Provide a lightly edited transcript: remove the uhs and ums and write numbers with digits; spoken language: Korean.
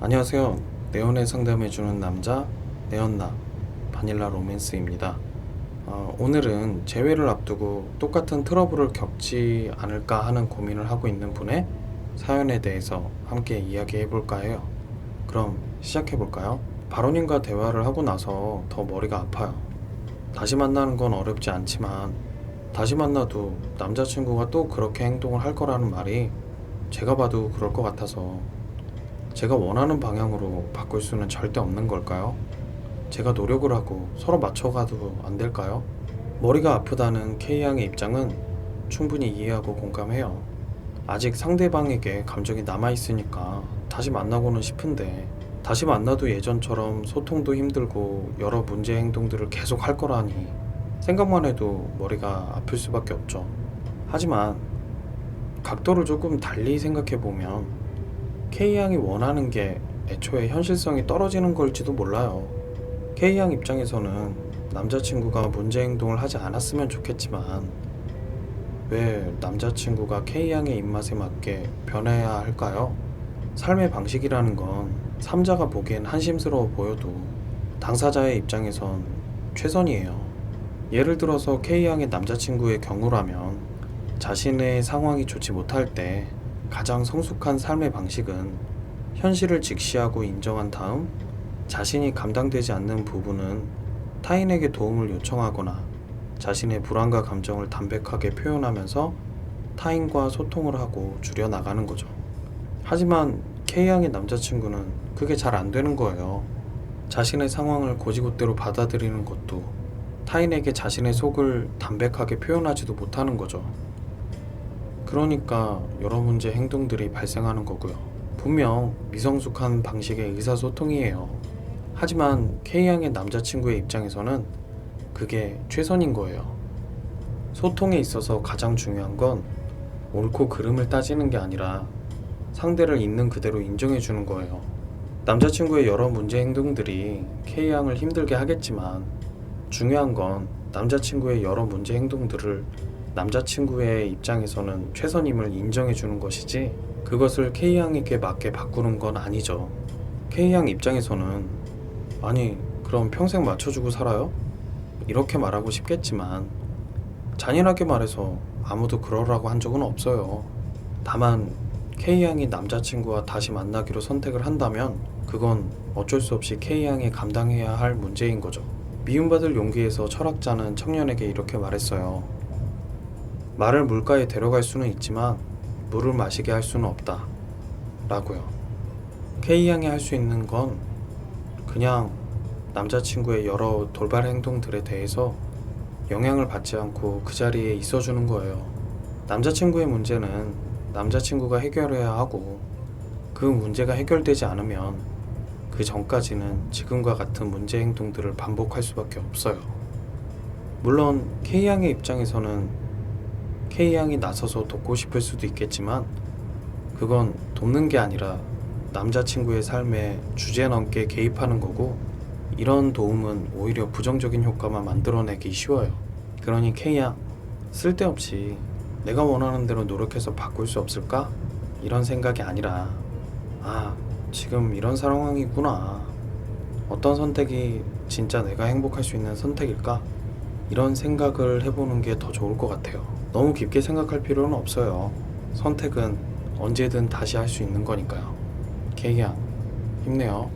안녕하세요. 내연애 상담해주는 남자 내연남 바닐라 로맨스입니다. 오늘은 재회를 앞두고 똑같은 트러블을 겪지 않을까 하는 고민을 하고 있는 분의 사연에 대해서 함께 이야기해볼까 해요. 그럼 시작해볼까요? 바로님과 대화를 하고 나서 더 머리가 아파요. 다시 만나는 건 어렵지 않지만 다시 만나도 남자친구가 또 그렇게 행동을 할 거라는 말이 제가 봐도 그럴 것 같아서 제가 원하는 방향으로 바꿀 수는 절대 없는 걸까요? 제가 노력을 하고 서로 맞춰가도 안 될까요? 머리가 아프다는 K양의 입장은 충분히 이해하고 공감해요. 아직 상대방에게 감정이 남아있으니까 다시 만나고는 싶은데 다시 만나도 예전처럼 소통도 힘들고 여러 문제 행동들을 계속 할 거라니 생각만 해도 머리가 아플 수밖에 없죠. 하지만 각도를 조금 달리 생각해보면 K양이 원하는 게 애초에 현실성이 떨어지는 걸지도 몰라요. K양 입장에서는 남자친구가 문제 행동을 하지 않았으면 좋겠지만 왜 남자친구가 K양의 입맛에 맞게 변해야 할까요? 삶의 방식이라는 건 3자가 보기엔 한심스러워 보여도 당사자의 입장에선 최선이에요. 예를 들어서 K양의 남자친구의 경우라면 자신의 상황이 좋지 못할 때 가장 성숙한 삶의 방식은 현실을 직시하고 인정한 다음 자신이 감당되지 않는 부분은 타인에게 도움을 요청하거나 자신의 불안과 감정을 담백하게 표현하면서 타인과 소통을 하고 줄여나가는 거죠. 하지만 K양의 남자친구는 그게 잘 안 되는 거예요. 자신의 상황을 곧이곧대로 받아들이는 것도 타인에게 자신의 속을 담백하게 표현하지도 못하는 거죠. 그러니까 여러 문제 행동들이 발생하는 거고요. 분명 미성숙한 방식의 의사소통이에요. 하지만 K양의 남자친구의 입장에서는 그게 최선인 거예요. 소통에 있어서 가장 중요한 건 옳고 그름을 따지는 게 아니라 상대를 있는 그대로 인정해 주는 거예요. 남자친구의 여러 문제 행동들이 K양을 힘들게 하겠지만 중요한 건 남자친구의 여러 문제 행동들을 남자친구의 입장에서는 최선임을 인정해 주는 것이지 그것을 K양에게 맞게 바꾸는 건 아니죠. K양 입장에서는 아니 그럼 평생 맞춰주고 살아요? 이렇게 말하고 싶겠지만 잔인하게 말해서 아무도 그러라고 한 적은 없어요. 다만 K양이 남자친구와 다시 만나기로 선택을 한다면 그건 어쩔 수 없이 K양이 감당해야 할 문제인 거죠. 미움받을 용기에서 철학자는 청년에게 이렇게 말했어요. 말을 물가에 데려갈 수는 있지만 물을 마시게 할 수는 없다 라고요. K양이 할 수 있는 건 그냥 남자친구의 여러 돌발 행동들에 대해서 영향을 받지 않고 그 자리에 있어주는 거예요. 남자친구의 문제는 남자친구가 해결해야 하고 그 문제가 해결되지 않으면 그 전까지는 지금과 같은 문제 행동들을 반복할 수밖에 없어요. 물론 K양의 입장에서는 K양이 나서서 돕고 싶을 수도 있겠지만 그건 돕는 게 아니라 남자친구의 삶에 주제넘게 개입하는 거고 이런 도움은 오히려 부정적인 효과만 만들어내기 쉬워요. 그러니 K양 쓸데없이 내가 원하는 대로 노력해서 바꿀 수 없을까? 이런 생각이 아니라 지금 이런 상황이구나. 어떤 선택이 진짜 내가 행복할 수 있는 선택일까? 이런 생각을 해보는 게 더 좋을 것 같아요. 너무 깊게 생각할 필요는 없어요. 선택은 언제든 다시 할 수 있는 거니까요. K양, 힘내요.